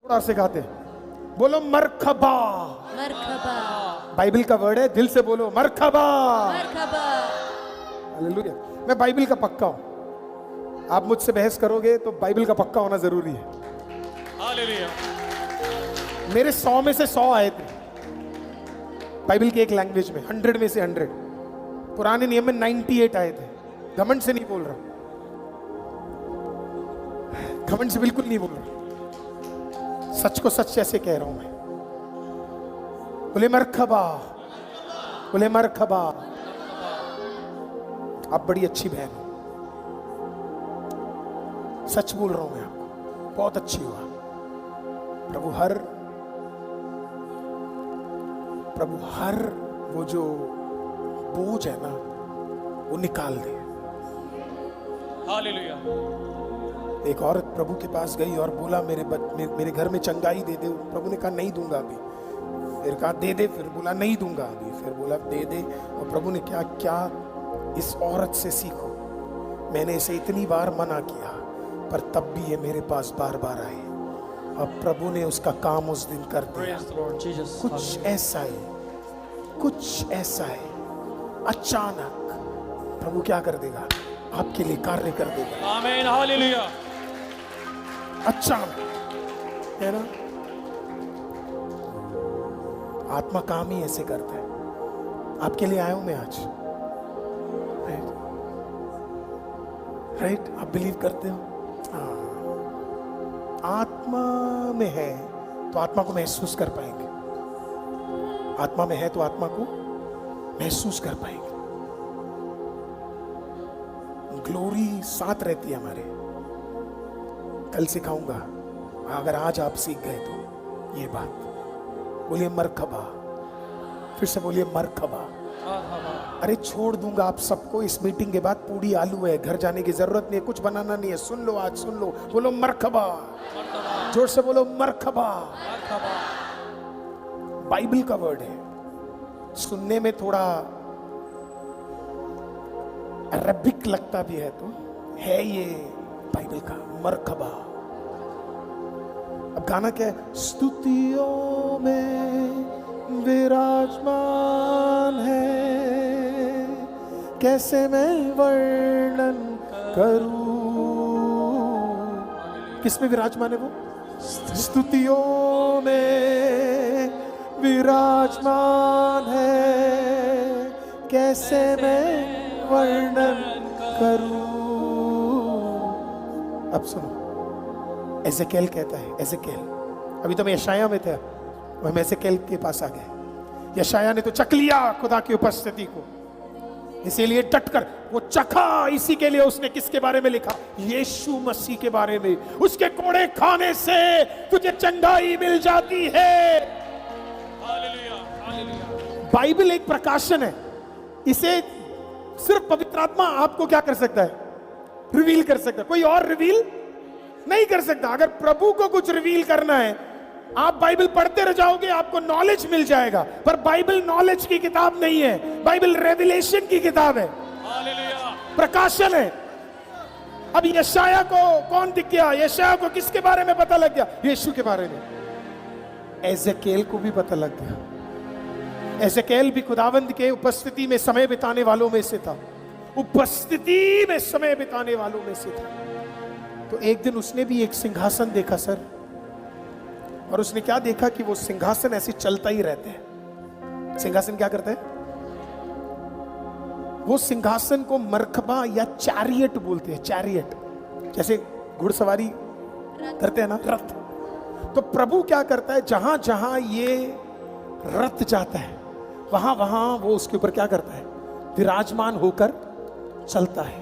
और सिखाते हैं, बोलो मरखबा। मरहबा, बाइबल का वर्ड है, दिल से बोलो मरखबा। मरहबा। हालेलुया। मैं बाइबल का पक्का हूं। आप मुझसे बहस करोगे तो बाइबल का पक्का होना जरूरी है। हालेलुया। मेरे 100 में से 100 आए थे बाइबल की एक लैंग्वेज में, 100 में से 100। पुराने नियम में 98 आए थे। घमंड से नहीं बोल रहा, घमंड से बिल्कुल नहीं बोल रहा, सच को सच जैसे कह रहा हूं मैं। बोले मरखबा, बोले मरखबा। आप बड़ी अच्छी बहन हो, सच बोल रहा हूं मैं आपको, बहुत अच्छी हुआ। प्रभु हर वो जो बोझ है ना वो निकाल दे। हालेलुया। एक औरत प्रभु के पास गई और बोला मेरे घर में चंगाई दे दे। प्रभु ने कहा नहीं दूंगा अभी। फिर कहा दे दे, फिर बोला नहीं दूंगा अभी, फिर बोला दे दे। और प्रभु ने क्या इस औरत से सीखो, मैंने इसे इतनी बार मना किया पर तब भी ये मेरे पास बार बार आई। अब प्रभु ने उसका काम उस दिन कर दिया। कुछ ऐसा है अचानक प्रभु क्या कर देगा, आपके लिए कार्य कर देगा। आमीन। हालेलुया। अचानक, है ना। आत्मा काम ही ऐसे करता है। आपके लिए आया हूं मैं आज। राइट? आप बिलीव करते हो? हाँ। आत्मा में है तो आत्मा को महसूस कर पाएंगे। आत्मा में है तो आत्मा को महसूस कर पाएंगे। ग्लोरी साथ रहती है हमारे। कल सिखाऊंगा, अगर आज आप सीख गए तो ये बात। बोलिए मरखबा, फिर से बोलिए मरखबा। अरे छोड़ दूंगा आप सबको इस मीटिंग के बाद। पूरी आलू है, घर जाने की जरूरत नहीं है, कुछ बनाना नहीं है। सुन लो, आज सुन लो। बोलो मरखबा, जोर से बोलो मरखबा। बाइबल का वर्ड है, सुनने में थोड़ा अरबिक लगता भी है, तो है ये बाइबल का मरखबा। अब गाना क्या है? स्तुतियों में विराजमान है, कैसे मैं वर्णन करूं। किस में विराजमान है वो? स्तुतियों में विराजमान है, कैसे मैं वर्णन करूं। अब सुनो, एजेकेल कहता है, एजेकेल, अभी तो मैं यशाया में था, हम एजेकेल के पास आ गए। यशाया ने तो चख लिया खुदा की उपस्थिति को, इसीलिए डटकर वो चखा। इसी के लिए उसने किसके बारे में लिखा? यीशु मसीह के बारे में। उसके कोड़े खाने से तुझे चंगाई मिल जाती है। हालेलुया। हालेलुया। बाइबल एक प्रकाशन है, इसे सिर्फ पवित्र आत्मा आपको क्या कर सकता है? रिवील कर सकता है, कोई और रिवील नहीं कर सकता। अगर प्रभु को कुछ रिवील करना है, आप बाइबल पढ़ते रह जाओगे, आपको नॉलेज मिल जाएगा। पर बाइबल नॉलेज की किताब नहीं है, बाइबल रेवलेशन की किताब है, हालेलुया। प्रकाशन है। अब यशाया को कौन दिख गया? यशाया को किसके बारे में पता लग गया? यीशु के बारे में। एजेकेल को भी पता लग गया। एजेकेल भी खुदावंद के उपस्थिति में समय बिताने वालों में से था, उपस्थिति में समय बिताने वालों में से था। तो एक दिन उसने भी एक सिंहासन देखा सर, और उसने क्या देखा कि वो सिंहासन ऐसे चलता ही रहते हैं। सिंहासन क्या करता है? वो सिंहासन को मरखबा या चैरियट बोलते हैं। चैरियट जैसे घुड़सवारी करते हैं ना, रथ। तो प्रभु क्या करता है, जहां जहां ये रथ जाता है वहां वहां वो उसके ऊपर क्या करता है? विराजमान होकर चलता है।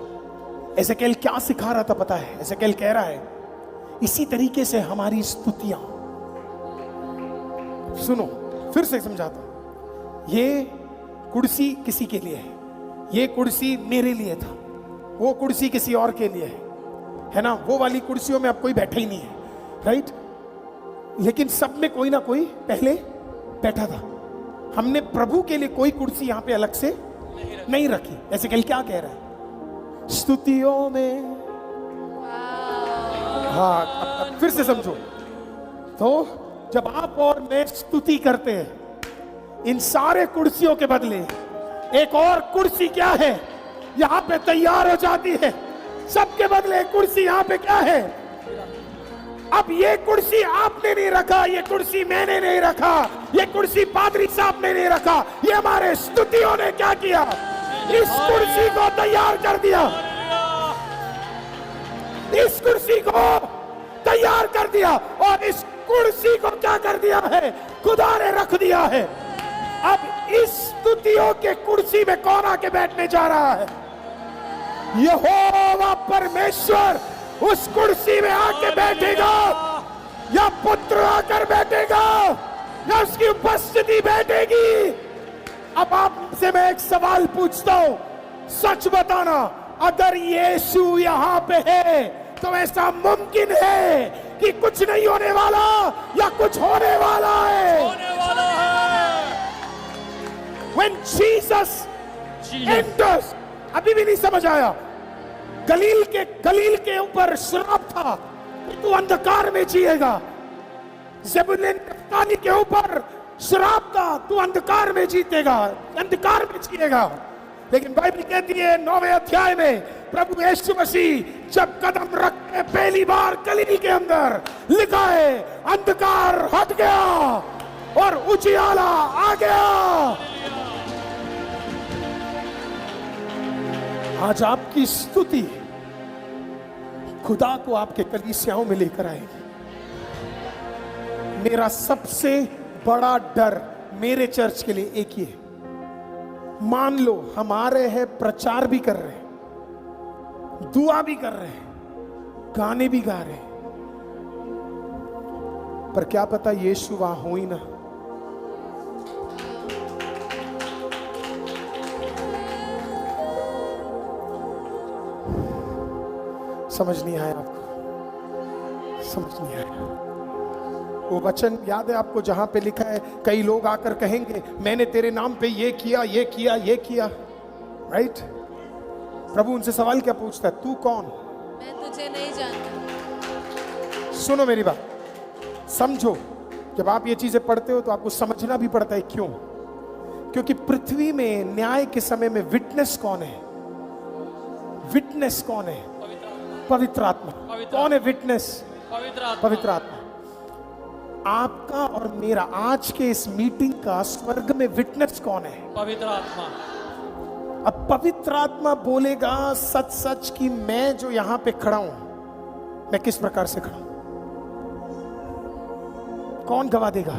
एजेकेल क्या सिखा रहा था पता है? एजेकेल कह रहा है इसी तरीके से हमारी स्तुतियां। सुनो, फिर से समझाता हूं। ये कुर्सी किसी के लिए है, ये कुर्सी मेरे लिए था, वो कुर्सी किसी और के लिए है ना। वो वाली कुर्सियों में अब कोई बैठा ही नहीं है, राइट? लेकिन सब में कोई ना कोई पहले बैठा था। हमने प्रभु के लिए कोई कुर्सी यहां पे अलग से नहीं रखी। ऐसे कल क्या कह रहा है? स्तुतियों में। हाँ, अब फिर से समझो, तो जब आप और मैं स्तुति करते हैं, इन सारे कुर्सियों के बदले एक और कुर्सी क्या है यहां पे तैयार हो जाती है। सबके बदले कुर्सी यहां पे क्या है? अब ये कुर्सी आपने नहीं रखा, ये कुर्सी मैंने नहीं रखा, ये कुर्सी पादरी साहब ने नहीं रखा, ये हमारे स्तुतियों ने क्या किया? इस कुर्सी को तैयार कर दिया। इस कुर्सी को तैयार कर दिया और इस कुर्सी को क्या कर दिया है? खुदा ने रख दिया है। अब इस स्तुतियों के कुर्सी में कौन आके बैठने जा रहा है? यहोवा परमेश्वर उस कुर्सी में आके बैठेगा, या पुत्र आकर बैठेगा, या उसकी उपस्थिति बैठेगी। अब आपसे मैं एक सवाल पूछता हूं, सच बताना, अगर यीशु यहां पे है तो ऐसा मुमकिन है कि कुछ नहीं होने वाला या कुछ होने वाला है? होने वाला है। When Jesus enters, अभी भी नहीं समझ आया। गलील के ऊपर श्राप था कि तू अंधकार में जिएगा। ज़ेबूलून नप्ताली के ऊपर श्राप था, तू अंधकार में जीतेगा, अंधकार में जिएगा। लेकिन बाइबल कहती है 9वें अध्याय में प्रभु यीशु मसीह जब कदम रखते पहली बार गलील के अंदर, लिखा है अंधकार हट गया और उजियाला आ गया। आज आपकी स्तुति खुदा को आपके कलीसियाओं में लेकर आएगी। मेरा सबसे बड़ा डर मेरे चर्च के लिए एक ही है। मान लो हम आ रहे हैं, प्रचार भी कर रहे हैं, दुआ भी कर रहे हैं, गाने भी गा रहे हैं, पर क्या पता यीशु वहां हो ही ना। समझ नहीं आया आपको? समझ नहीं आया? वो वचन याद है आपको जहां पे लिखा है, कई लोग आकर कहेंगे मैंने तेरे नाम पे ये किया, ये किया, ये किया, राइट? प्रभु उनसे सवाल क्या पूछता है? तू कौन? मैं तुझे नहीं जानता। सुनो मेरी बात, समझो। जब आप ये चीजें पढ़ते हो तो आपको समझना भी पड़ता है। क्यों? क्योंकि पृथ्वी में न्याय के समय में विटनेस कौन है? विटनेस कौन है? पवित्र आत्मा। कौन है विटनेस? पवित्र आत्मा। आपका और मेरा आज के इस मीटिंग का स्वर्ग में विटनेस कौन है? पवित्र आत्मा। अब पवित्र आत्मा बोलेगा सच सच कि मैं जो यहां पे खड़ा हूं, मैं किस प्रकार से खड़ा हूं। कौन गवाह देगा?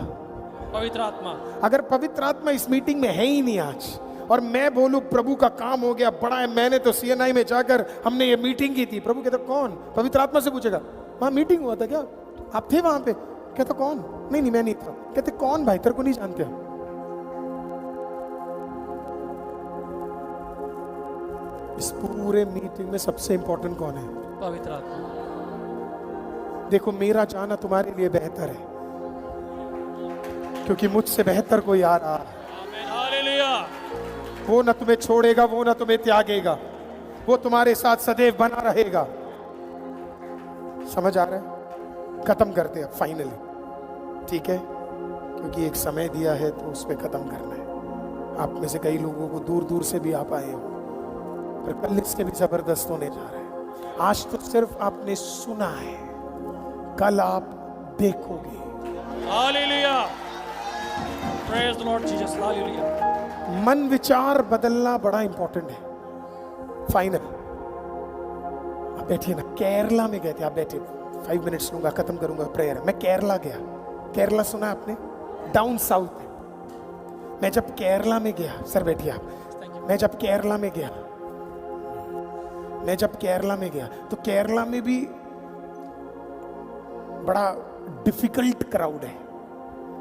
पवित्र आत्मा। अगर पवित्र आत्मा इस मीटिंग में है ही नहीं आज, और मैं बोलूं प्रभु का काम हो गया, बड़ा है, मैंने तो CNI में जाकर हमने ये मीटिंग की थी, प्रभु कहता कौन? पवित्र आत्मा से पूछेगा वहां मीटिंग हुआ था क्या? आप थे वहां पे? कहता कौन? नहीं मैं नहीं था। कहते कौन भाई? तेरे को नहीं जानते हम। इस पूरे मीटिंग में सबसे इंपॉर्टेंट कौन है? पवित्र आत्मा। देखो मेरा जाना तुम्हारे लिए बेहतर है, क्योंकि मुझसे बेहतर कोई आ रहा है। वो ना तुम्हें छोड़ेगा, वो ना तुम्हें त्यागेगा, वो तुम्हारे साथ सदैव बना रहेगा। समझ आ रहा है? खत्म करते हैं फाइनली, ठीक है? क्योंकि एक समय दिया है तो उस पर खत्म करना है। आप में से कई लोगों को दूर दूर से भी आप आए हो, पर कल इसके भी जबरदस्त होने जा रहे हैं। आज तो सिर्फ आपने सुना है, कल आप देखोगे। Hallelujah, praise the Lord Jesus, hallelujah. मन विचार बदलना बड़ा इंपॉर्टेंट है। फाइनल, आप बैठिए ना। केरला में गए थे, आप बैठे, 5 मिनट्स लूंगा, खत्म करूंगा प्रेयर। मैं केरला गया। केरला सुना आपने? डाउन साउथ है। मैं जब केरला में गया, सर बैठिए आप। मैं जब केरला में गया तो केरला में भी बड़ा डिफिकल्ट क्राउड है।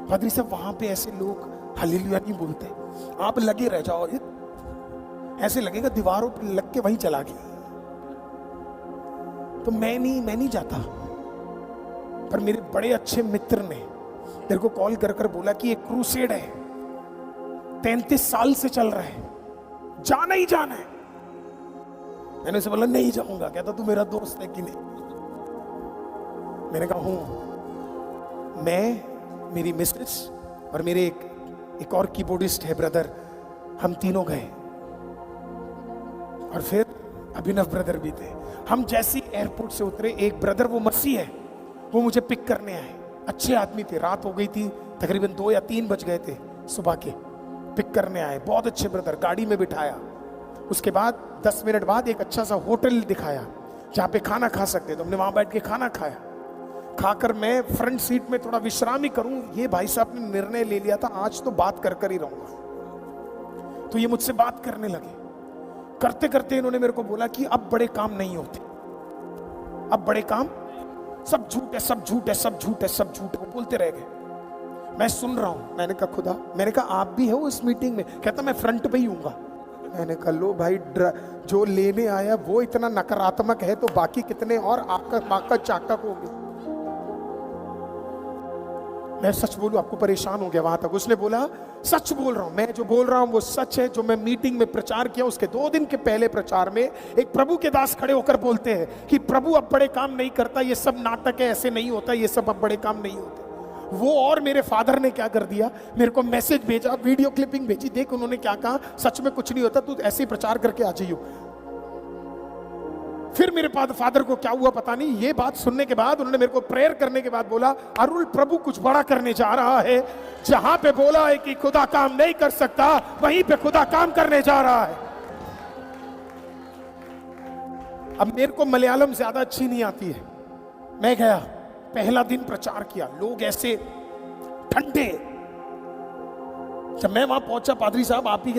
पादरी साहब वहां पे ऐसे लोग हालेलुया नहीं बोलते। आप लगे रह जाओ, ऐसे लगेगा दीवारों पर लग के वहीं चला गया। तो मैं नहीं जाता। पर मेरे बड़े अच्छे मित्र ने मेरे को कॉल कर बोला कि एक क्रूसेड है, 33 साल से चल रहा है, जाना ही जाना है। मैंने उसे बोला नहीं जाऊंगा। कहता तू मेरा दोस्त है कि नहीं? मैंने कहा हूं। मैं, मेरी मिसेस और मेरे एक और कीबोर्डिस्ट है ब्रदर, हम तीनों गए। और फिर अभिनव ब्रदर भी थे। हम जैसी एयरपोर्ट से उतरे, एक ब्रदर, वो मसीह है, वो मुझे पिक करने आए। अच्छे आदमी थे, रात हो गई थी, तकरीबन 2 या 3 बज गए थे सुबह के। पिक करने आए, बहुत अच्छे ब्रदर, गाड़ी में बिठाया। उसके बाद 10 मिनट बाद एक अच्छा सा होटल दिखाया जहाँ पे खाना खा सकते, तो हमने वहां बैठ के खाना खाया। खाकर मैं फ्रंट सीट में थोड़ा विश्राम ही करूं, ये भाई साहब ने निर्णय ले लिया था आज तो बात कर ही रहूंगा। तो ये मुझसे बात करने लगे। करते करते इन्होंने मेरे को बोला कि अब बड़े काम नहीं होते, अब बड़े काम, सब झूठ है, सब झूठ है, सब झूठ है, सब झूठ है। वो बोलते रह गए। मैं सुन रहा हूं। मैंने कहा खुदा, मैंने कहा आप भी हो इस मीटिंग में? कहता मैं फ्रंट पे ही हूँगा। मैंने कहा लो भाई, जो लेने आया वो इतना नकारात्मक है तो बाकी कितने और आका चाकक होंगे। मैं सच बोलूं, आपको परेशान हो गया वहां तक। उसने बोला सच बोल रहा हूं, मैं जो बोल रहा हूं वो सच है। जो मैं मीटिंग में प्रचार किया उसके 2 दिन के पहले प्रचार में एक प्रभु के दास खड़े होकर बोलते हैं कि प्रभु अब बड़े काम नहीं करता, ये सब नाटक है, ऐसे नहीं होता, ये सब अब बड़े काम नहीं होते। वो और मेरे फादर ने क्या कर दिया, मेरे को मैसेज भेजा, वीडियो क्लिपिंग भेजी, देख उन्होंने क्या कहा, सच में कुछ नहीं होता, तू ऐसे ही प्रचार करके आ जाइयो। फिर मेरे फादर को क्या हुआ पता नहीं, ये बात सुनने के बाद उन्होंने मेरे को प्रेयर करने के बाद बोला, अरुल प्रभु कुछ बड़ा करने जा रहा है। जहां पे बोला है कि खुदा काम नहीं कर सकता, वहीं पे खुदा काम करने जा रहा है। अब मेरे को मलयालम ज्यादा अच्छी नहीं आती है। मैं गया, पहला दिन प्रचार किया, लोग ऐसे ठंडे। जब मैं वहां पहुंचा, पादरी साहब आप ही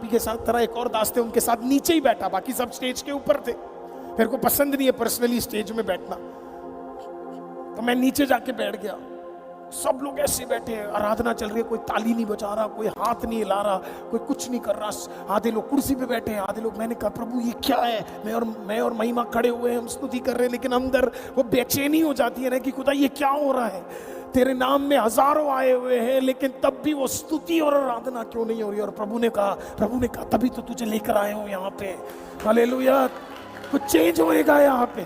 के साथ तरह एक और दास थे, उनके साथ नीचे ही बैठा, बाकी सब स्टेज के ऊपर थे। मेरे को पसंद नहीं है पर्सनली स्टेज में बैठना, तो मैं नीचे जाके बैठ गया। सब लोग ऐसे बैठे हैं, आराधना चल रही है, कोई ताली नहीं बजा रहा, कोई हाथ नहीं हिला रहा, कोई कुछ नहीं कर रहा। आधे लोग कुर्सी पे बैठे हैं, आधे लोग। मैंने कहा प्रभु ये क्या है? मैं और महिमा खड़े हुए हैं, हम स्तुति कर रहे हैं, लेकिन अंदर वो बेचैनी हो जाती है ना कि खुदा ये क्या हो रहा है? तेरे नाम में हजारों आए हुए हैं, लेकिन तब भी वो स्तुति और आराधना क्यों नहीं हो रही? और प्रभु ने कहा तभी तो तुझे लेकर आए हो यहाँ पे। हालेलुया, कुछ चेंज होएगा यहाँ पे।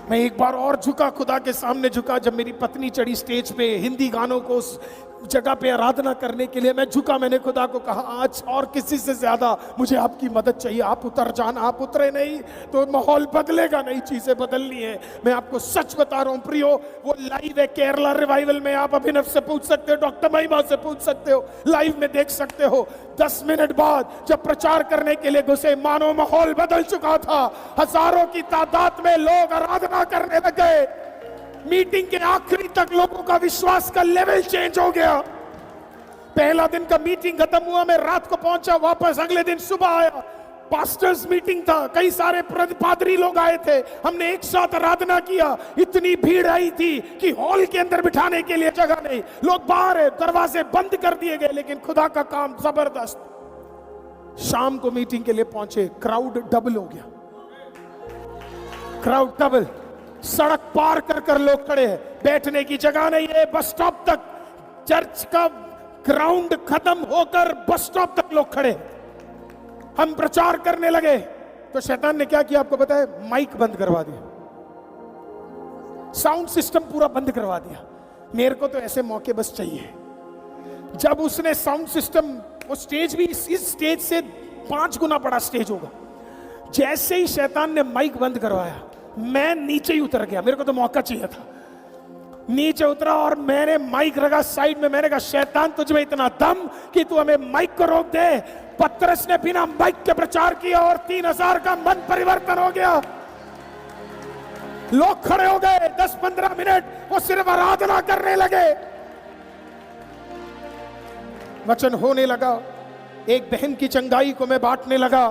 मैं एक बार और झुका, खुदा के सामने झुका। जब मेरी पत्नी चढ़ी स्टेज पे हिंदी गानों को उस जगह पे आराधना करने के लिए, मैं झुका। मैंने खुदा को कहा आज और किसी से ज्यादा मुझे आपकी मदद चाहिए, आप उतर जाना। आप उतरे नहीं तो माहौल बदलेगा नहीं, चीजें बदलनी है। मैं आपको सच बता रहा हूं प्रियो, वो लाइव है केरला रिवाइवल में। आप अभिनव से पूछ सकते हो, डॉक्टर महिमा से पूछ सकते हो, लाइव में देख सकते हो। 10 मिनट बाद जब प्रचार करने के लिए घुसे, मानो माहौल बदल चुका था। हजारों की तादाद में लोग आराधना करने लगे। मीटिंग के आखिरी तक लोगों का विश्वास का लेवल चेंज हो गया। पहला दिन का मीटिंग खत्म हुआ, मैं रात को पहुंचा वापस, अगले दिन सुबह आया। पास्टर्स मीटिंग था, कई सारे पादरी लोग आए थे, हमने एक साथ आराधना किया। इतनी भीड़ आई थी कि हॉल के अंदर बिठाने के लिए जगह नहीं, लोग बाहर है, दरवाजे बंद कर दिए गए, लेकिन खुदा का काम जबरदस्त। शाम को मीटिंग के लिए पहुंचे, क्राउड डबल हो गया, क्राउड डबल। सड़क पार कर लोग खड़े हैं, बैठने की जगह नहीं है। बस स्टॉप तक, चर्च का ग्राउंड खत्म होकर बस स्टॉप तक लोग खड़े। हम प्रचार करने लगे तो शैतान ने क्या किया आपको पता है? माइक बंद करवा दिया, साउंड सिस्टम पूरा बंद करवा दिया। मेरे को तो ऐसे मौके बस चाहिए। जब उसने साउंड सिस्टम, वो स्टेज भी इस स्टेज से 5 गुना बड़ा स्टेज होगा, जैसे ही शैतान ने माइक बंद करवाया, मैं नीचे ही उतर गया। मेरे को तो मौका चाहिए था। नीचे उतरा और मैंने माइक रखा साइड में। मैंने कहा शैतान तुझ में इतना दम कि तू हमें माइक को रोक दे। पतरस ने बिना माइक के प्रचार किया और 3000 का मन परिवर्तन हो गया। लोग खड़े हो गए, 10-15 मिनट वो सिर्फ आराधना करने लगे। वचन होने लगा। एक बहन की चंगाई को मैं बांटने लगा।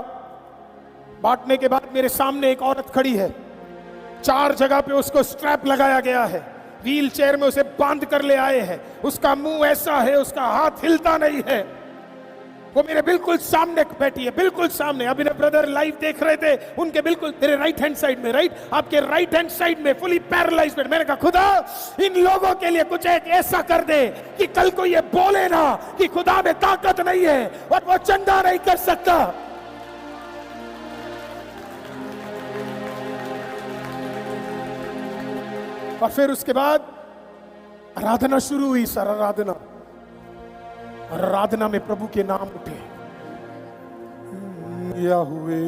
बांटने के बाद मेरे सामने एक औरत खड़ी है, 4 जगह पे उसको स्ट्रैप लगाया गया है, व्हील चेयर में उसे बांध कर ले आए हैं। उसका मुंह ऐसा है, उसका हाथ हिलता नहीं है। वो मेरे बिल्कुल सामने बैठी है, बिल्कुल सामने। अभी ब्रदर लाइव देख रहे थे, उनके बिल्कुल तेरे राइट हैंड साइड में, राइट आपके राइट हैंड साइड में फुली पैरालाइज्ड। मैंने कहा खुदा इन लोगों के लिए कुछ एक ऐसा कर दे कि कल को ये बोले ना कि खुदा में ताकत नहीं है और वो चंगा नहीं कर सकता। और फिर उसके बाद आराधना शुरू हुई, सर आराधना। और आराधना में प्रभु के नाम उठे, याहुवे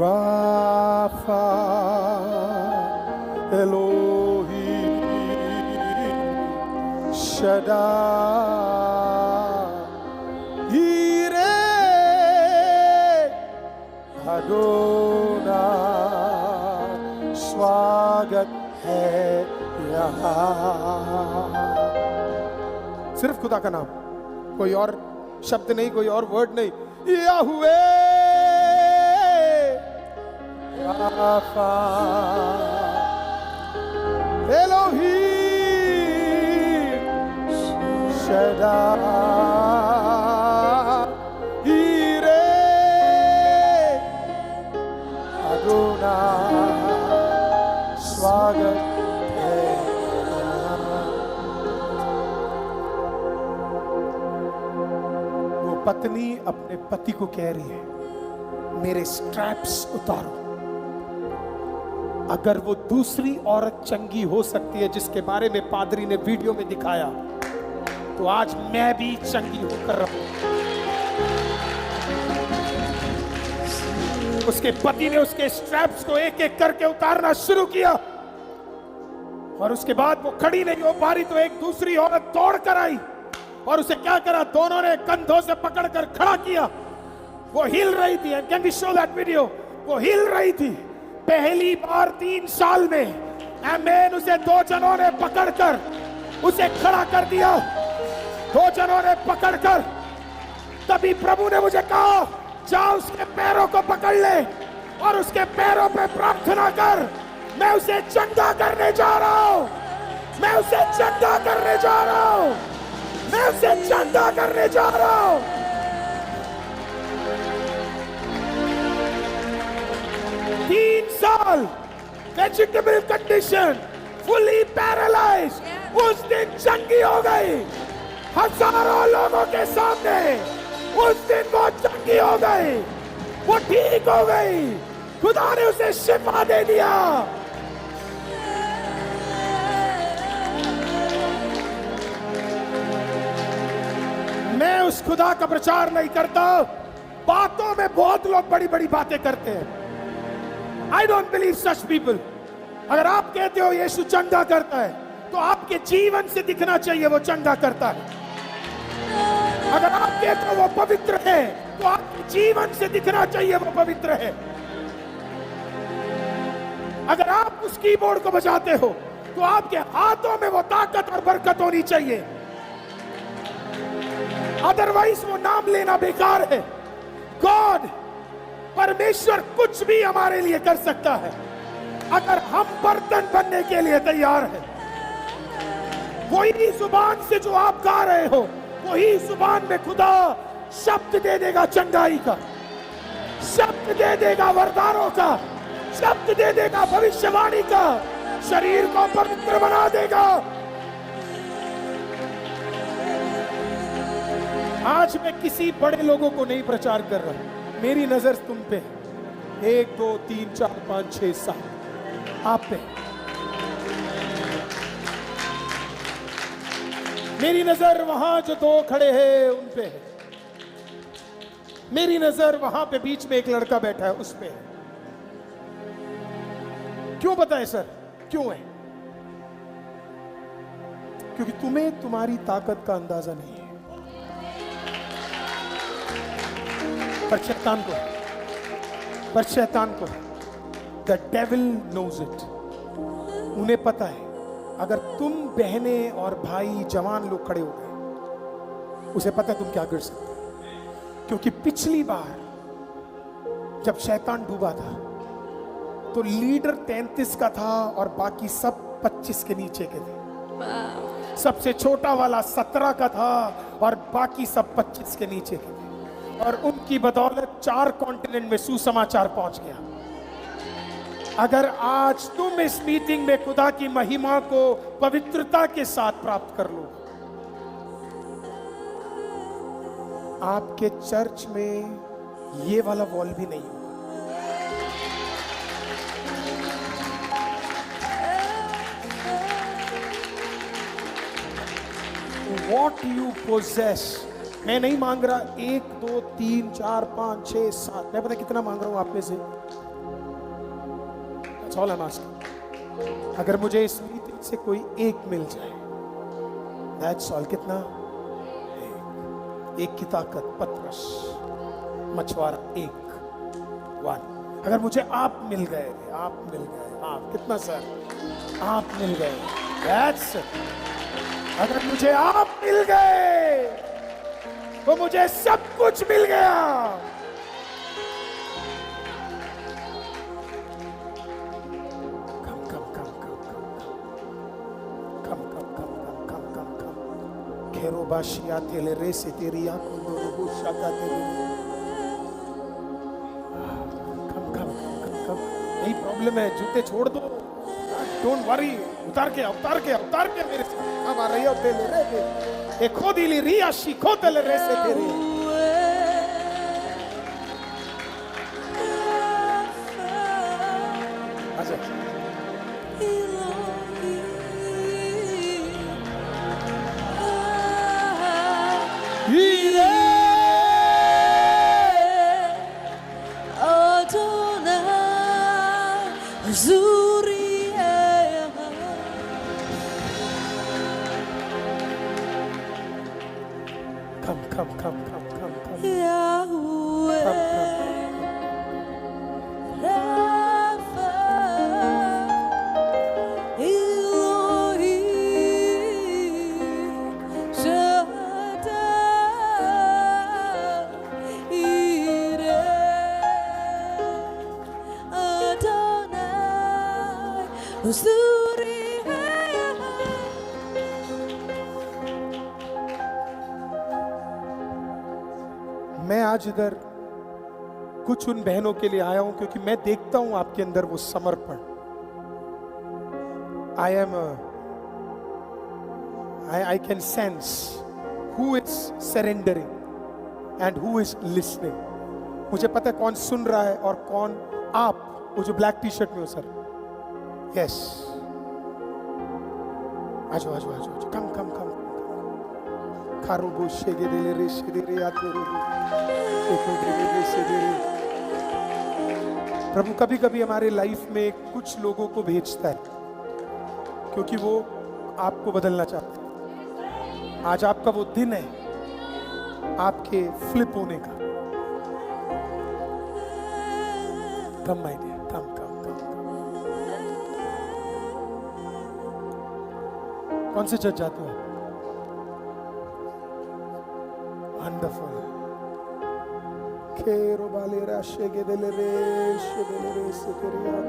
राफा एलोही शदा हीरे अदोना स्वागत है यहाँ। सिर्फ खुदा का नाम, कोई और शब्द नहीं, कोई और वर्ड नहीं। याहुवे राफा एलोही शदा हीरे अदोना स्वागत है। वो पत्नी अपने पति को कह रही है, मेरे स्ट्रैप्स उतारो। अगर वो दूसरी औरत चंगी हो सकती है जिसके बारे में पादरी ने वीडियो में दिखाया, तो आज मैं भी चंगी होकर रहूं। उसके पति ने उसके स्ट्रैप्स को एक एक करके उतारना शुरू किया, और उसके बाद वो खड़ी नहीं हो पा रही तो एक दूसरी औरत दौड़ कर आई और उसे क्या करा, दोनों ने कंधों से पकड़कर खड़ा किया। वो हिल रही थी, can we show that video? वो हिल रही थी पहली बार 3 साल में। आमेन। उसे 2 जनों ने पकड़कर उसे खड़ा कर दिया, 2 जनों ने पकड़कर। तभी प्रभु ने मुझे कहा, जा उसके पैरों को पकड़ ले और उसके पैरों पे प्रार्थना कर। मैं उसे चंगा करने जा रहा हूं, मैं उसे चंगा करने जा रहा हूं, मैं उसे चंगा करने जा रहा हूं। 3 साल वेजिटेबल कंडीशन, फुली पैरालाइज, उस दिन चंगी हो गई। हजारों लोगों के सामने उस दिन वो चंगी हो गई, वो ठीक हो गई। खुदा ने उसे शिफा दे दिया। मैं उस खुदा का प्रचार नहीं करता। बातों में बहुत लोग बड़ी बड़ी बातें करते हैं। I don't believe such people. अगर आप कहते हो यीशु चंगा करता है, तो आपके जीवन से दिखना चाहिए वो चंगा करता है। अगर आप कहते हो वो पवित्र है, तो आपके जीवन से दिखना चाहिए वो पवित्र है। अगर आप उस कीबोर्ड को बजाते हो, तो आपके हाथों में वो ताकत और बरकत होनी चाहिए। अदरवाइज वो नाम लेना बेकार है। गॉड, परमेश्वर कुछ भी हमारे लिए कर सकता है, अगर हम बर्तन बनने के लिए तैयार हैं। वही जुबान से जो आप गा रहे हो, वही जुबान में खुदा शब्द दे देगा चंगाई का, शब्द दे देगा वरदानों का, शब्द दे देगा भविष्यवाणी का, शरीर को पवित्र बना देगा। आज मैं किसी बड़े लोगों को नहीं प्रचार कर रहा हूं, मेरी नजर तुम पे है। 1 2 3 4 5 6 7 आप पे। मेरी नजर वहां जो 2 खड़े हैं उन पे है। मेरी नजर वहां पे बीच में एक लड़का बैठा है उस पे है। क्यों बताएं सर, क्यों है? क्योंकि तुम्हें तुम्हारी ताकत का अंदाजा नहीं है। पर शैतान को द डेविल नोज इट। उन्हें पता है, अगर तुम बहनें और भाई जवान लोग खड़े हो गए, उसे पता है तुम क्या कर सकते हो। क्योंकि पिछली बार जब शैतान डूबा था, तो लीडर 33 का था और बाकी सब 25 के नीचे के थे। सबसे छोटा वाला 17 का था और बाकी सब 25 के नीचे के थे। और उनकी बदौलत 4 कॉन्टिनेंट में सुसमाचार पहुंच गया। अगर आज तुम इस मीटिंग में खुदा की महिमा को पवित्रता के साथ प्राप्त कर लो, आपके चर्च में ये वाला वॉल भी नहीं होगा। What you possess. मैं नहीं मांग रहा 1 2 3 4 5 6 7, मैं पता कितना मांग रहा हूं आप में से. That's all I'm asking. अगर मुझे इस मीटिंग से कोई एक मिल जाए, that's all. कितना? एक की ताकत. पतरस मछुआरा 1. अगर मुझे आप मिल गए, आप मिल गए, आप कितना सर? आप मिल गए. That's it. अगर मुझे आप मिल गए तो मुझे सब कुछ मिल गया. कम कम कम कम कम कम कम कम कम कम कम कम खेरो बाशिया तेरे रे से तेरी आंखों में रुबुशा का तेरे. कम कम कम कम कम. यही प्रॉब्लम है. जूते छोड़ दो. Don't worry. उतार के मेरे से अब आ रही हो तेरे रे. ए खोदिली रिया शिखो तेरे रे से तेरे. अच्छा. हीरे come. Yahweh, Rapha, Elohim, Shaddai, Yireh, Adonai, Uzuri. मैं आज इधर कुछ उन बहनों के लिए आया हूं क्योंकि मैं देखता हूं आपके अंदर वो समर्पण. I can sense who is surrendering and who is listening. मुझे पता है कौन सुन रहा है और कौन. आप वो जो ब्लैक टी शर्ट में हो सर. यस. आजो आजो आजो आजो. कम कम कम. खारोबो शेगे देले रे शेगे रे याद करो. प्रभु कभी कभी हमारे लाइफ में कुछ लोगों को भेजता है क्योंकि वो आपको बदलना चाहता है. आज आपका वो दिन है आपके फ्लिप होने का. Come my dear. कम कम कम. कौन से चर्च जाते हो? Wonderful. Kero balera shege delere sekeria.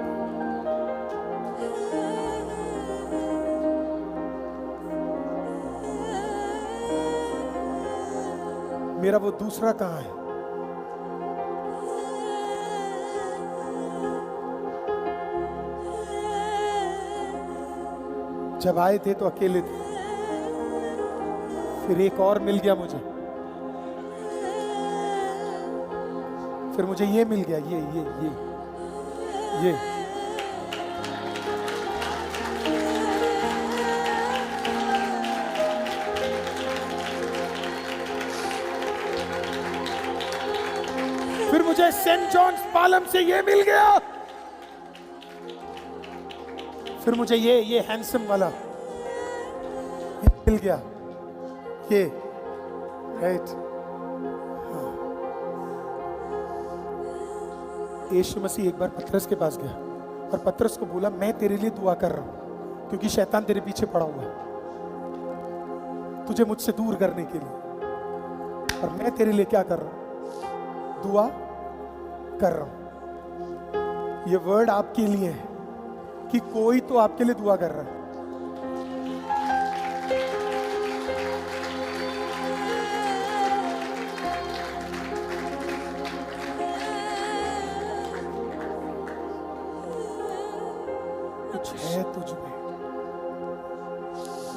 मेरा वो दूसरा कहाँ है? जब आए थे तो अकेले थे, फिर एक और मिल गया मुझे, फिर मुझे ये मिल गया. ये फिर मुझे सेंट जॉन्स पालम से ये मिल गया. फिर मुझे ये हैंडसम वाला मिल गया. ये राइट. यीशु मसीह एक बार पतरस के पास गया और पतरस को बोला मैं तेरे लिए दुआ कर रहा हूं क्योंकि शैतान तेरे पीछे पड़ा हुआ है तुझे मुझसे दूर करने के लिए. और मैं तेरे लिए क्या कर रहा हूं? दुआ कर रहा हूं. ये वर्ड आपके लिए है कि कोई तो आपके लिए दुआ कर रहा है. कुछ है तुझ में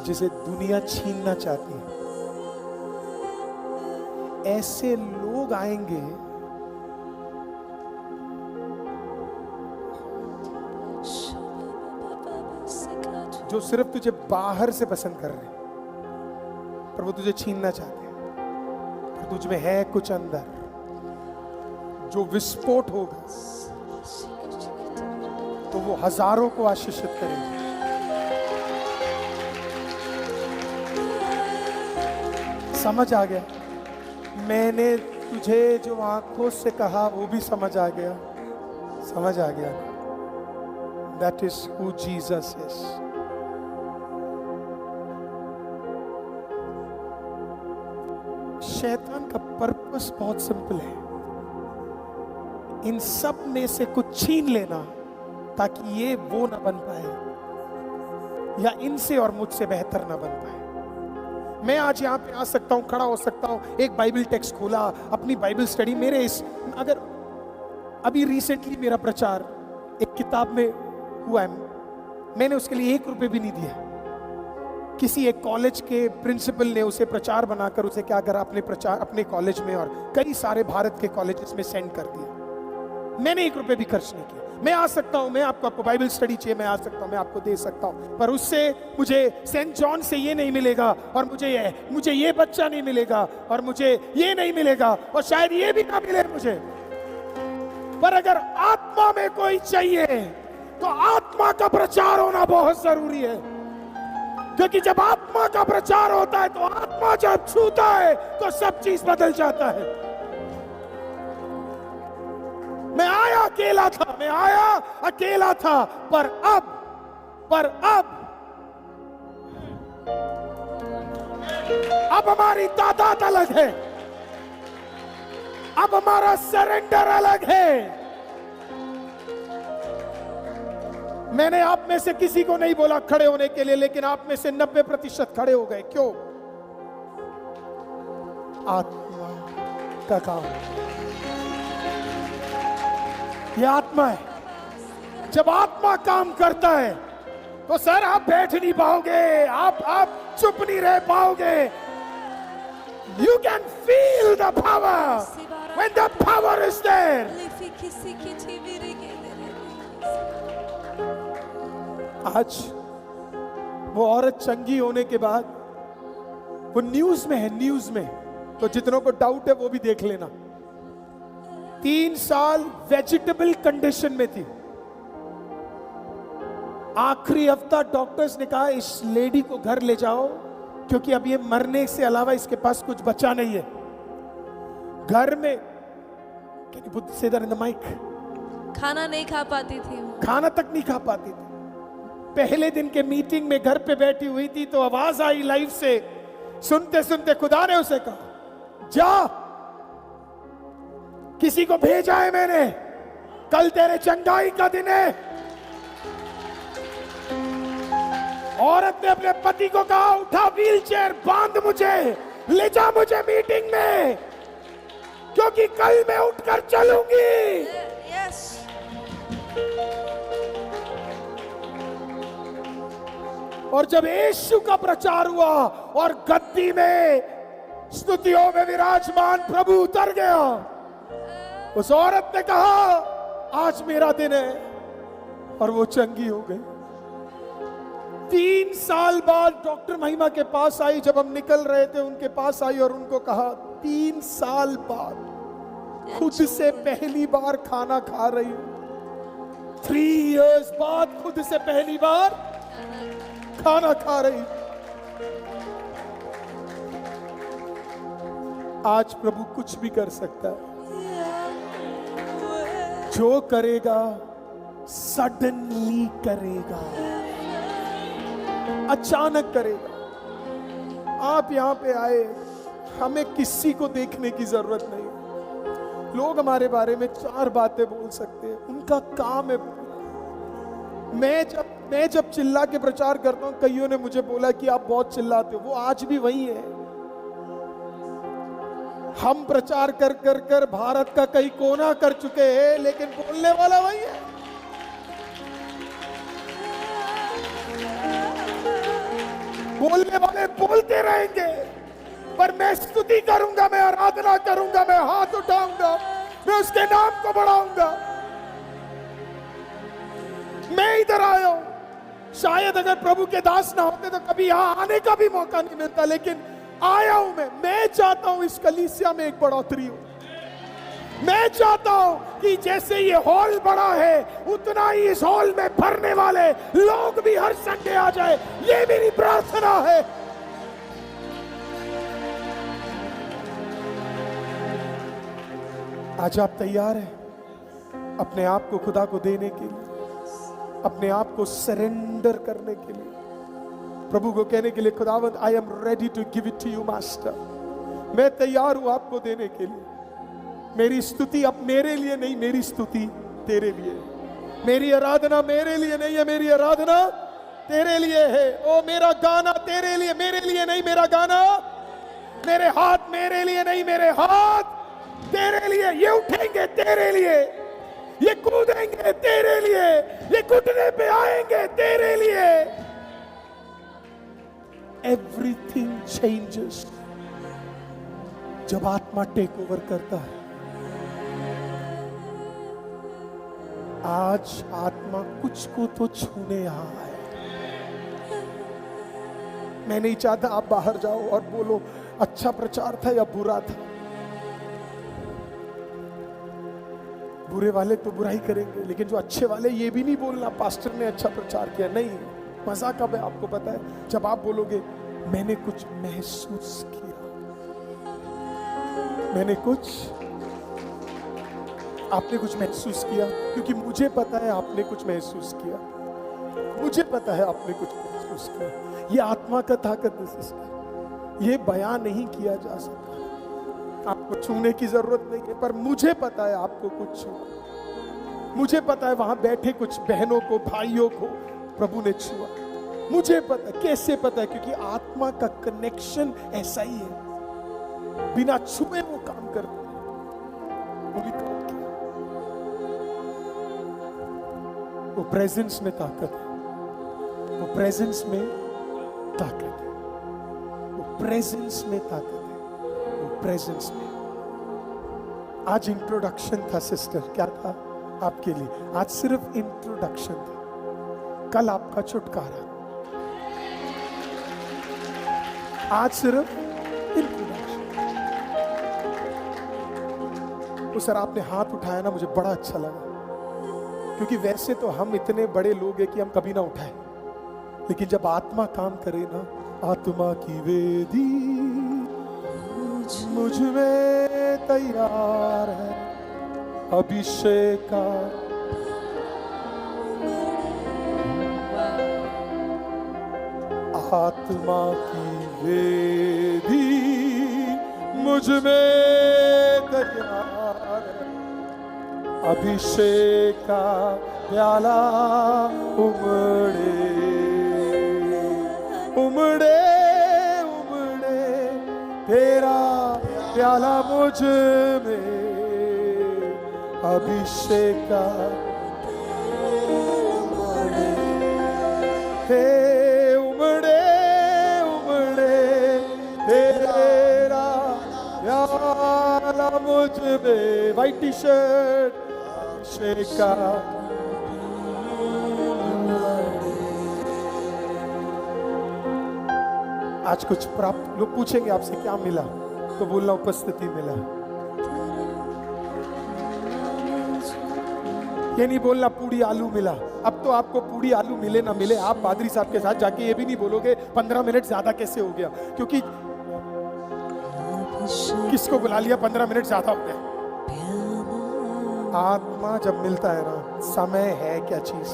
जिसे दुनिया छीनना चाहती है. ऐसे लोग आएंगे जो सिर्फ तुझे बाहर से पसंद कर रहे हैं, पर वो तुझे छीनना चाहते हैं, पर तुझ में है कुछ अंदर जो विस्फोट होगा तो वो हजारों को आशीषित करेगा। समझ आ गया? मैंने तुझे जो आंखों से कहा वो भी समझ आ गया, समझ आ गया। That is who Jesus is. शैतान का पर्पस बहुत सिंपल है, इन सब में से कुछ छीन लेना ताकि ये वो ना बन पाए या इनसे और मुझसे बेहतर ना बन पाए। मैं आज यहाँ पे आ सकता हूँ, खड़ा हो सकता हूँ, एक बाइबल टेक्स्ट खोला, अपनी बाइबल स्टडी, मेरे इस अगर अभी रिसेंटली मेरा प्रचार एक किताब में हुआ है, मैंने उसके लिए 1 रुपए भी नहीं दिया। किसी एक कॉलेज के प्रिंसिपल ने उसे प्रचार बनाकर उसे क्या करा, अपने प्रचार अपने कॉलेज में और कई सारे भारत के कॉलेजेस में सेंड कर दिया। मैंने 1 रुपए भी खर्च नहीं किया। मैं आ सकता हूं, मैं आपको बाइबल स्टडी चाहिए, मैं आ सकता हूं, मैं आपको दे सकता हूं, पर उससे मुझे सेंट जॉन से ये नहीं मिलेगा, और मुझे ये बच्चा नहीं मिलेगा, और मुझे ये नहीं मिलेगा, और शायद ये भी ना मिले मुझे। पर अगर आत्मा में कोई चाहिए तो आत्मा का प्रचार होना बहुत जरूरी है, क्योंकि जब आत्मा का प्रचार होता है तो आत्मा जब छूता है तो सब चीज बदल जाता है। मैं आया अकेला था, मैं आया अकेला था, पर अब हमारी तादाद अलग है, अब हमारा सरेंडर अलग है। मैंने आप में से किसी को नहीं बोला खड़े होने के लिए, लेकिन आप में से 90% खड़े हो गए। क्यों? आत्मा का काम, यह आत्मा है। जब आत्मा काम करता है तो सर आप बैठ नहीं पाओगे, आप चुप नहीं रह पाओगे। You can feel the power when the power is there. आज वो औरत चंगी होने के बाद वो न्यूज में है, न्यूज में, तो जितनों को डाउट है वो भी देख लेना। 3 साल वेजिटेबल कंडीशन में थी। आखिरी हफ्ता डॉक्टर्स ने कहा इस लेडी को घर ले जाओ, क्योंकि अब ये मरने से अलावा इसके पास कुछ बचा नहीं है। घर में can you put say that in the mic, खाना नहीं खा पाती थी, खाना तक नहीं खा पाती थी। पहले दिन के मीटिंग में घर पे बैठी हुई थी तो आवाज आई लाइव से, सुनते सुनते खुदा ने उसे कहा जा, किसी को भेजा है मैंने, कल तेरे चंगाई का दिन है। औरत ने अपने पति को कहा उठा व्हीलचेयर बांध, मुझे ले जा, मुझे मीटिंग में, क्योंकि कल मैं उठकर चलूंगी। यस। और जब यीशु का प्रचार हुआ और गद्दी में स्तुतियों में विराजमान प्रभु उतर गया, उस औरत ने कहा आज मेरा दिन है, और वो चंगी हो गई। 3 साल बाद डॉक्टर महिमा के पास आई, जब हम निकल रहे थे उनके पास आई और उनको कहा 3 साल बाद खुद से पहली बार खाना खा रही हूं। 3 इयर्स बाद खुद से पहली बार खाना खा रही। आज प्रभु कुछ भी कर सकता है, जो करेगा सडनली करेगा, अचानक करेगा। आप यहां पे आए, हमें किसी को देखने की जरूरत नहीं। लोग हमारे बारे में 4 बातें बोल सकते हैं, उनका काम है। मैं जब चिल्ला के प्रचार करता हूं, कईयों ने मुझे बोला कि आप बहुत चिल्लाते हो, वो आज भी वही है। हम प्रचार कर कर कर भारत का कई कोना कर चुके हैं, लेकिन बोलने वाला वही है। बोलने वाले बोलते रहेंगे, पर मैं स्तुति करूंगा, मैं आराधना करूंगा, मैं हाथ उठाऊंगा, मैं उसके नाम को बढ़ाऊंगा। मैं इधर आया हूं, शायद अगर प्रभु के दास ना होते तो कभी यहां आने का भी मौका नहीं मिलता, लेकिन आया हूं मैं चाहता हूं इस कलीसिया में एक बढ़ोतरी हो। मैं चाहता हूं कि जैसे ये हॉल बड़ा है उतना ही इस हॉल में भरने वाले लोग भी हर संडे आ जाए, ये मेरी प्रार्थना है। आज आप तैयार हैं अपने आप को खुदा को देने के लिए, अपने आप को सरेंडर करने के लिए, प्रभु को कहने के लिए, खुदावंद I am ready to give it to you master. मैं तैयार हूं आपको देने के लिए। मेरी स्तुति अब मेरे लिए नहीं, मेरी स्तुति तेरे लिए। मेरी आराधना मेरे लिए नहीं है, मेरी आराधना तेरे लिए है। ओ मेरा गाना तेरे लिए, मेरे लिए नहीं मेरा गाना। मेरे हाथ मेरे लिए नहीं, मेरे हाथ तेरे लिए। ये उठेंगे तेरे लिए, ये कूदेंगे तेरे लिए, ये घुटने पे आएंगे तेरे लिए। एवरीथिंग चेंजेस जब आत्मा टेक ओवर करता है। आज आत्मा कुछ को तो छूने यहां है। मैं नहीं चाहता आप बाहर जाओ और बोलो अच्छा प्रचार था या बुरा था। बुरे वाले तो बुराई करेंगे, लेकिन जो अच्छे वाले ये भी नहीं बोलना पास्टर ने अच्छा प्रचार किया। नहीं, मजा कब है आपको पता है? जब आप बोलोगे मैंने कुछ महसूस किया, मैंने कुछ, आपने कुछ महसूस किया, क्योंकि मुझे पता है आपने कुछ महसूस किया, मुझे पता है आपने कुछ महसूस किया। ये आत्मा का ताकत है सिस्टर, ये बयान नहीं किया जा सकता। आपको छूने की जरूरत नहीं है, पर मुझे पता है आपको कुछ छुआ। मुझे पता है वहां बैठे कुछ बहनों को, भाइयों को प्रभु ने छुआ। मुझे पता, कैसे पता है? क्योंकि आत्मा का कनेक्शन ऐसा ही है, बिना छुए वो काम करते हैं। वो प्रेजेंस में ताकत है, वो प्रेजेंस में ताकत है, वो प्रेजेंस में ताकत है, वो प्रेजेंस में। आज इंट्रोडक्शन था सिस्टर, क्या था आपके लिए? आज सिर्फ इंट्रोडक्शन था, कल आपका छुटकारा। आज सिर्फ इंट्रोडक्शन। तो सर आपने हाथ उठाया ना, मुझे बड़ा अच्छा लगा, क्योंकि वैसे तो हम इतने बड़े लोग हैं कि हम कभी ना उठाए, लेकिन जब आत्मा काम करे ना, आत्मा की वेदी मुझ में तैयार है, अभिषेक का आत्मा की वेदी मुझ में तैयार है, अभिषेक का प्याला उमड़े उमड़े उमड़े, तेरा प्याला मुझ में, अभिषेक का उमड़े, हे उमड़े उमड़े, तेरा प्याला मुझ में। वाइट टी शर्ट, अभिषेक का आज कुछ प्राप्त। लोग पूछेंगे आपसे क्या मिला, तो बोलना उपस्थिति मिला। ये नहीं बोलना पूड़ी आलू मिला। अब तो आपको पूड़ी आलू मिले ना मिले, आप पादरी साहब के साथ जाके ये भी नहीं बोलोगे 15 मिनट ज्यादा कैसे हो गया, क्योंकि किसको बुला लिया 15 मिनट ज्यादा हो गया। आत्मा जब मिलता है ना, समय है क्या चीज।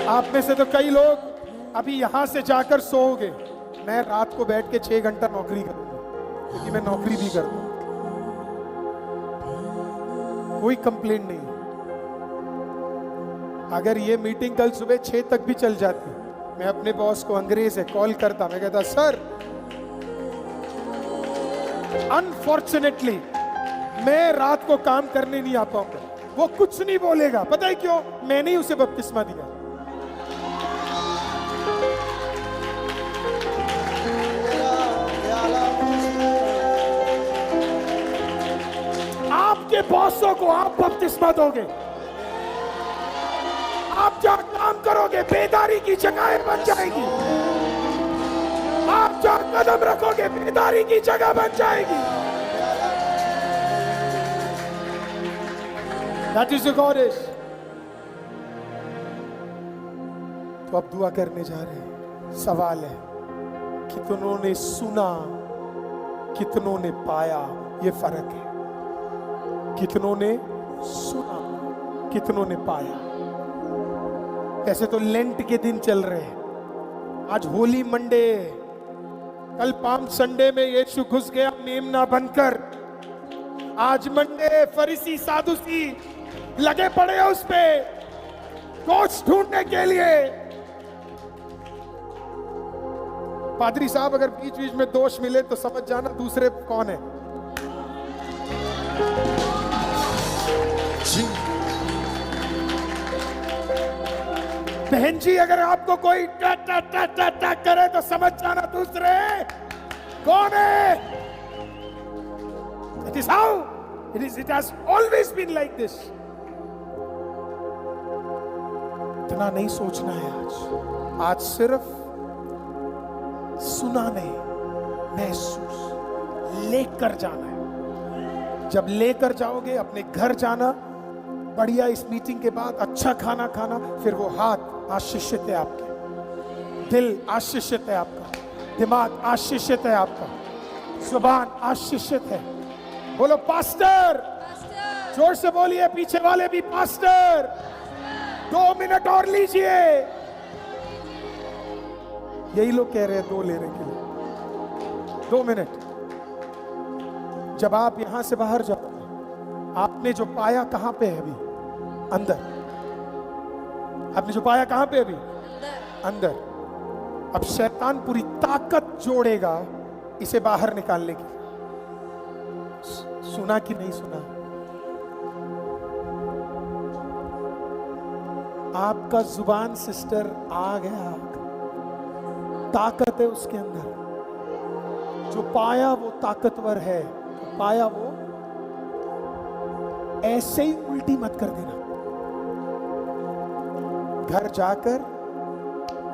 आप में से तो कई लोग अभी यहां से जाकर सोओगे। मैं रात को बैठ के 6 घंटा नौकरी करूंगा, क्योंकि मैं नौकरी भी करता हूं, कोई कंप्लेंट नहीं। अगर ये मीटिंग कल सुबह 6 तक भी चल जाती, मैं अपने बॉस को, अंग्रेज है, कॉल करता, मैं कहता सर अनफॉर्चुनेटली मैं रात को काम करने नहीं आ पाऊंगा। वो कुछ नहीं बोलेगा, पता है क्यों? मैंने ही उसे बपतिस्मा दिया। आपके बॉसों को आप बपतिस्मा दोगे, आप जहां काम करोगे बेदारी की जगह बन जाएगी। आप जहां कदम रखोगे बेदारी की जगह बन जाएगी। That is the goddess. तो अब दुआ करने जा रहे हैं। सवाल है, कितनों ने सुना, कितनों ने पाया, ये फर्क है। कितनों ने सुना, कितनों ने पाया। ऐसे तो लेंट के दिन चल रहे हैं, आज होली मंडे, कल पाम संडे में यीशु घुस गया मेमना बनकर, आज मंडे फरीसी सादुसी लगे पड़े हैं उस पे कोच ढूंढने के लिए। पादरी साहब अगर बीच बीच में दोष मिले तो समझ जाना दूसरे कौन है। बहन जी अगर आपको कोई टा टा टा टा टा करे तो समझ जाना दूसरे कौन है। It is how it has always been like this. इतना नहीं सोचना है आज सिर्फ सुना नहीं, महसूस लेकर जाना है। जब लेकर जाओगे अपने घर जाना, बढ़िया इस मीटिंग के बाद अच्छा खाना खाना, फिर वो हाथ आशीषित है आपके, दिल आशीषित है आपका, दिमाग आशीषित है आपका, जुबान आशीषित है। बोलो पास्टर, जोर से बोलिए, पीछे वाले भी पास्टर। 2 मिनट और लीजिए। यही लोग कह रहे हैं 2 लेने के लिए। 2 मिनट। जब आप यहां से बाहर जाओ, आपने जो पाया कहां पे है अभी? अंदर। आपने जो पाया कहां पे अभी? अंदर। अब शैतान पूरी ताकत जोड़ेगा इसे बाहर निकालने की। सुना कि नहीं सुना? आपका जुबान सिस्टर आ गया, ताकत है उसके अंदर। जो पाया वो ताकतवर है, जो पाया वो ऐसे ही उल्टी मत कर देना। घर जाकर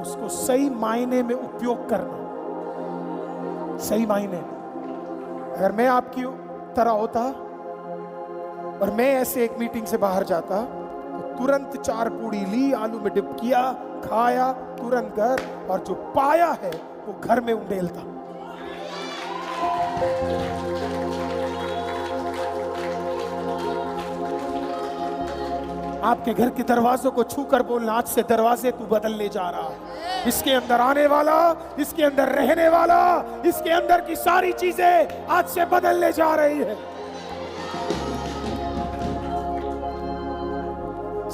उसको सही मायने में उपयोग करना। सही मायने। अगर मैं आपकी तरह होता और मैं ऐसे एक मीटिंग से बाहर जाता तो तुरंत 4 पूड़ी ली, आलू में डिप किया, खाया, तुरंत घर, और जो पाया है वो घर में उंडेलता। आपके घर के दरवाजों को छूकर बोलना, आज से दरवाजे तू बदलने जा रहा है। इसके अंदर आने वाला, इसके अंदर रहने वाला, इसके अंदर की सारी चीजें आज से बदलने जा रही है।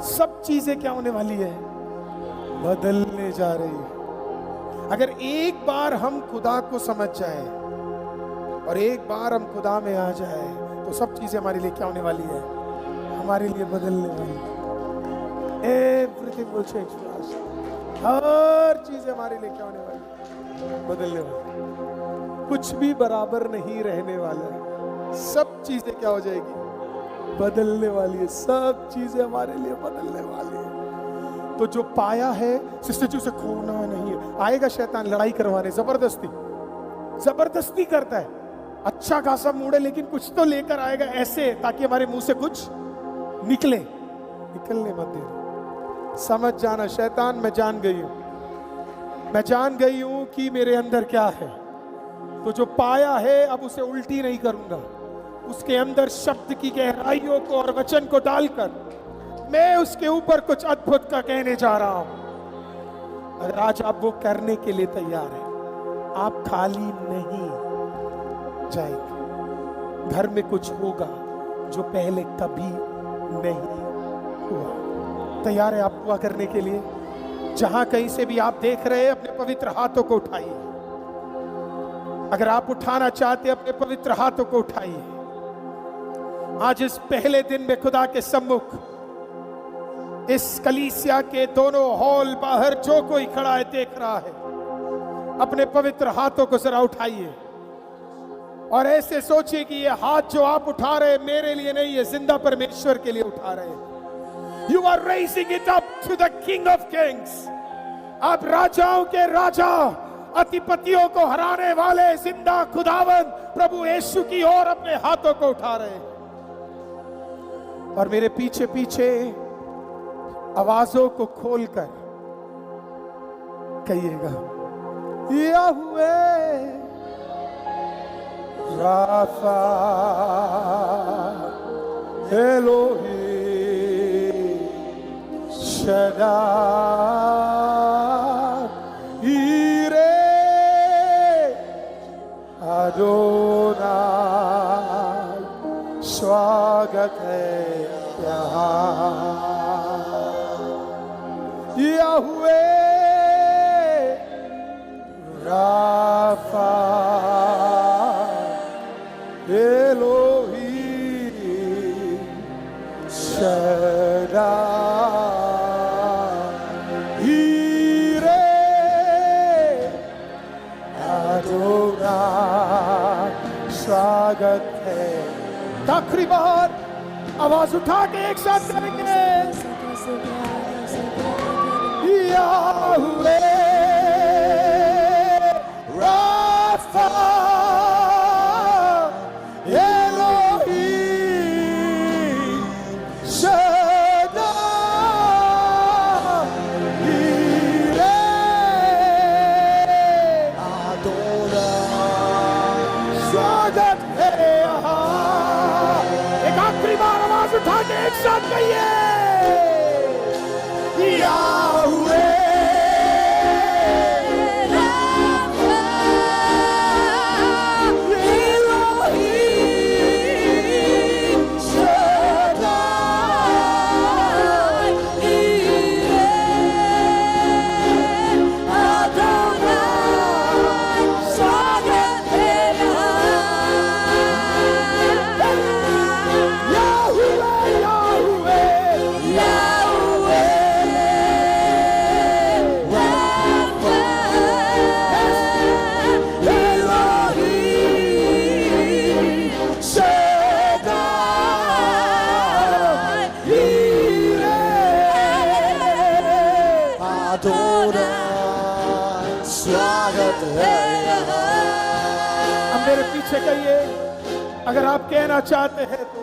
सब चीजें क्या होने वाली है? बदलने जा रही है। अगर एक बार हम खुदा को समझ जाए और एक बार हम खुदा में आ जाए तो सब चीजें हमारे लिए क्या होने वाली है? हमारे लिए बदलने वाली है। Everything will change for us. हर चीजें हमारे लिए क्या होने वाली? बदलने वाली। कुछ भी बराबर नहीं रहने वाला है। सब चीजें क्या हो जाएगी? बदलने वाली है। सब चीजें हमारे लिए बदलने वाली है। तो जो पाया है, सिस्टर जी, उसे खोना नहीं है। आएगा शैतान लड़ाई करवाने, जबरदस्ती करता है। अच्छा खासा मूड है लेकिन कुछ तो लेकर आएगा ऐसे, ताकि हमारे मुंह से कुछ निकलने मत देना। समझ जाना, शैतान मैं जान गई हूं कि मेरे अंदर क्या है। तो जो पाया है अब उसे उल्टी नहीं करूंगा। उसके अंदर शब्द की गहराइयों को और वचन को डालकर मैं उसके ऊपर कुछ अद्भुत का कहने जा रहा हूं। अगर आज आप वो करने के लिए तैयार हैं, आप खाली नहीं जाएंगे। घर में कुछ होगा जो पहले कभी नहीं हुआ। तैयार है आप दुआ करने के लिए? जहां कहीं से भी आप देख रहे हैं, अपने पवित्र हाथों को उठाइए। अगर आप उठाना चाहते हैं, अपने पवित्र हाथों को उठाइए। आज इस पहले दिन में खुदा के सम्मुख, इस कलीसिया के दोनों हॉल बाहर जो कोई खड़ा है, देख रहा है, अपने पवित्र हाथों को जरा उठाइए और ऐसे सोचिए कि ये हाथ जो आप उठा रहे हैं मेरे लिए नहीं है, जिंदा परमेश्वर के लिए उठा रहे हैं। You are raising it up to the King of Kings. आप राजाओं के राजा, अधिपतियों को हराने वाले जिंदा खुदावंद प्रभु यीशु की ओर अपने हाथों को उठा रहे हैं। और मेरे पीछे पीछे आवाजों को खोलकर कहिएगा, याहवे राफा एलोही शदा ईरे अदोनाई, स्वागत है यहाँ याहवे राफा एलोही शदा हीरे अदोनाई, स्वागत है। आखिरी बार आवाज उठा के एक साथ करेंगे, याहवे राफा एलोही शदा हीरे अदोनाई, स्वागत है यहाँ। एक आखिरी बार आवाज उठा के एक साथ कहिए, याहवे मेरे पीछे कहिए, अगर आप कहना चाहते हैं तो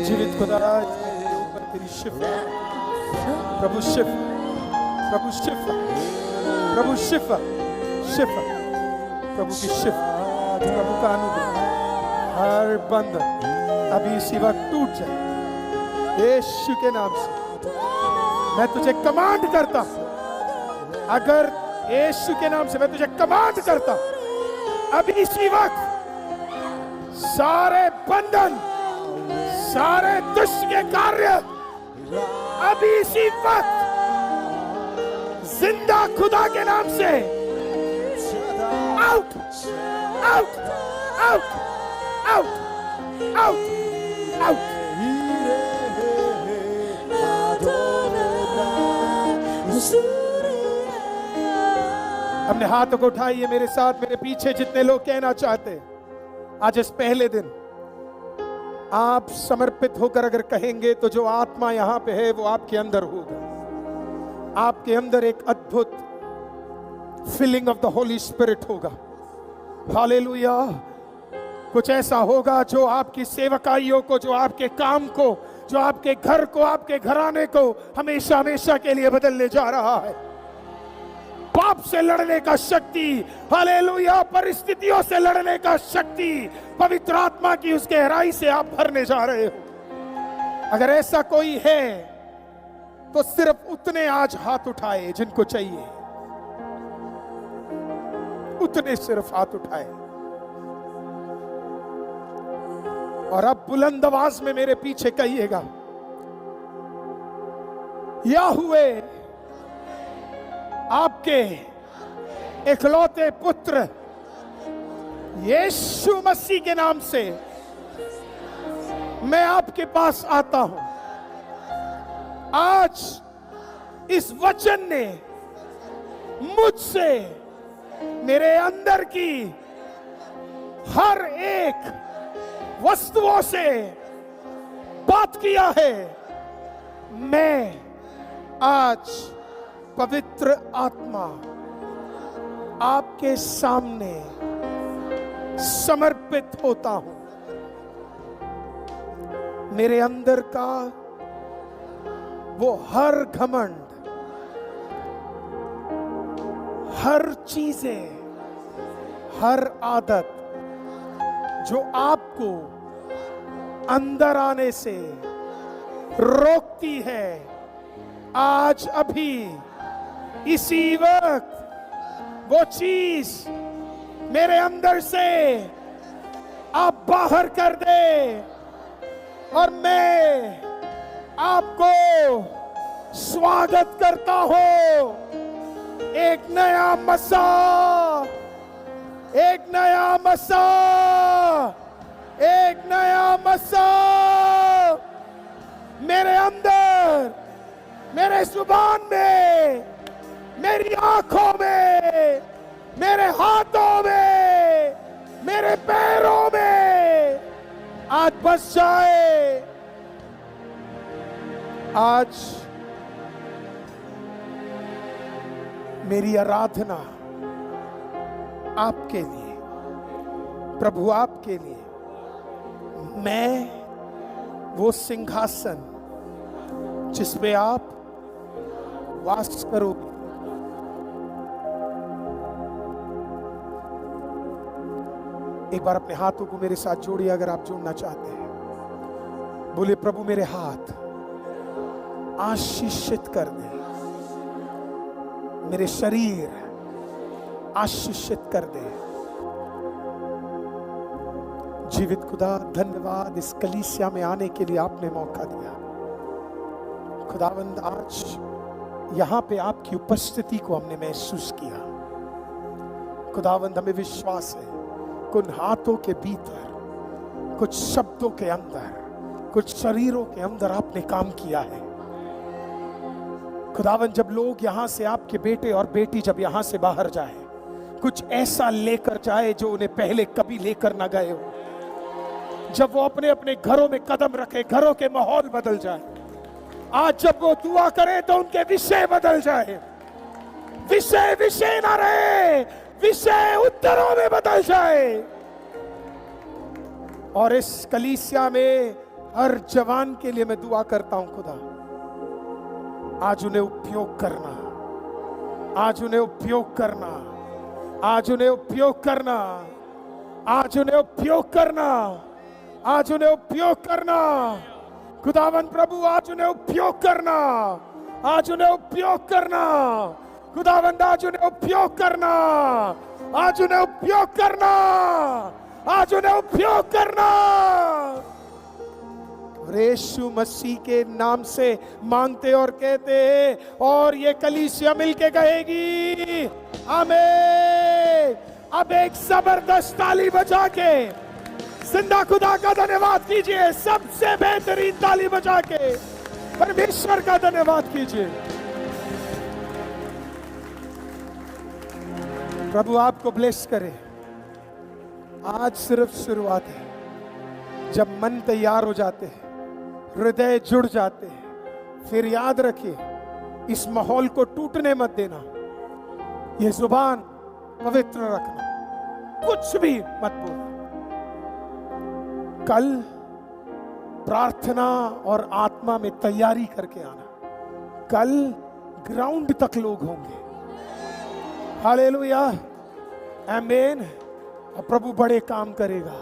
जीवित खुदा इसके ऊपर तेरी शिफा, प्रभु शिफा, प्रभु शिफा, प्रभु शिफा, शिफा, प्रभु की शिफा, प्रभु का अनुग्रह, हर बंधन अभी इसी वक्त टूट जाए यीशु के नाम से। मैं तुझे कमांड करता हूं, अगर यीशु के नाम से मैं तुझे कमांड करता हूं, अभी इसी वक्त सारे बंधन, सारे दुष्ट के कार्य अभी इसी वक्त जिंदा खुदा के नाम से out, out, out, out, out, out. अपने हाथों को उठाइए मेरे साथ, मेरे पीछे जितने लोग कहना चाहते हैं, आज इस पहले दिन आप समर्पित होकर अगर कहेंगे तो जो आत्मा यहां पे है वो आपके अंदर होगा। आपके अंदर एक अद्भुत feeling of the Holi spirit होगा। हालेलुया। कुछ ऐसा होगा जो आपकी सेवकाइयों को, जो आपके काम को, जो आपके घर को, आपके घराने को हमेशा हमेशा के लिए बदलने जा रहा है। पाप से लड़ने का शक्ति, हालेलुया, परिस्थितियों से लड़ने का शक्ति पवित्र आत्मा की उस गहराई से आप भरने जा रहे हो। अगर ऐसा कोई है तो सिर्फ उतने आज हाथ उठाए जिनको चाहिए, उतने सिर्फ हाथ उठाए। और अब बुलंद आवाज में मेरे पीछे कहिएगा, याहुवे आपके इकलौते पुत्र यीशु मसीह के नाम से मैं आपके पास आता हूं। आज इस वचन ने मुझसे, मेरे अंदर की हर एक वस्तुओं से बात किया है, मैं आज पवित्र आत्मा आपके सामने समर्पित होता हूं। मेरे अंदर का वो हर घमंड, हर चीजें, हर आदत जो आपको अंदर आने से रोकती है, आज अभी इसी वक्त वो चीज मेरे अंदर से आप बाहर कर दे और मैं आपको स्वागत करता हूं। एक नया मसा, एक नया मसा, एक नया मसा मेरे अंदर, मेरे जुबान में, मेरी आंखों में, मेरे हाथों में, मेरे पैरों में आज बस जाए। आज मेरी आराधना आपके लिए, प्रभु आपके लिए, मैं वो सिंहासन जिस पे आप वास करोगे, एक बार अपने हाथों को मेरे साथ जोड़िए अगर आप जोड़ना चाहते हैं। बोले, प्रभु मेरे हाथ आशीषित कर दे, मेरे शरीर आशीषित कर दे। जीवित खुदा, धन्यवाद इस कलीसिया में आने के लिए आपने मौका दिया। खुदावंद, आज यहां पे आपकी उपस्थिति को हमने महसूस किया। खुदावंद, हमें विश्वास है कुछ हाथों के भीतर, कुछ शब्दों के अंदर, कुछ शरीरों के अंदर आपने काम किया है। खुदावंद, जब लोग यहां से, आपके बेटे और बेटी जब यहां से बाहर जाए, कुछ ऐसा लेकर जाए जो उन्हें पहले कभी लेकर ना गए हो। जब वो अपने अपने घरों में कदम रखे, घरों के माहौल बदल जाए। आज जब वो दुआ करे तो उनके विषय बदल जाए। विषय विषय ना रहे, विषय उत्तरों में बदल जाए। और इस कलीसिया में हर जवान के लिए मैं दुआ करता हूं खुदा, आज उन्हें उपयोग करना, आज उन्हें उपयोग करना, आज उन्हें उपयोग करना, आज उन्हें उपयोग करना, आज उन्हें उपयोग करना। खुदावन प्रभु, आज उन्हें उपयोग करना, आज उन्हें उपयोग करना। खुदावंद, आज उन्हें उपयोग करना, आज उन्हें उपयोग करना, आज उन्हें उपयोग करना। यीशु मसीह के नाम से मांगते और कहते हैं, और ये कलीसिया मिलके कहेगी आमीन। अब एक जबरदस्त ताली बजा के जिंदा खुदा का धन्यवाद कीजिए। सबसे बेहतरीन ताली बजा के परमेश्वर का धन्यवाद कीजिए। प्रभु आपको ब्लेस करे। आज सिर्फ शुरुआत है। जब मन तैयार हो जाते हैं, हृदय जुड़ जाते हैं, फिर याद रखिए, इस माहौल को टूटने मत देना। ये जुबान पवित्र रखना, कुछ भी मत बोलना। कल प्रार्थना और आत्मा में तैयारी करके आना। कल ग्राउंड तक लोग होंगे। हालेलुया, आमीन। और प्रभु बड़े काम करेगा।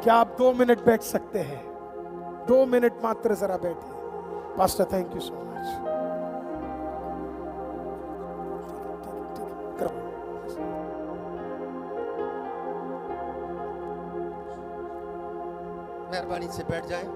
क्या आप 2 मिनट बैठ सकते हैं? 2 मिनट मात्र जरा बैठिए। Pastor, thank you so much. मेहरबानी से बैठ जाएं।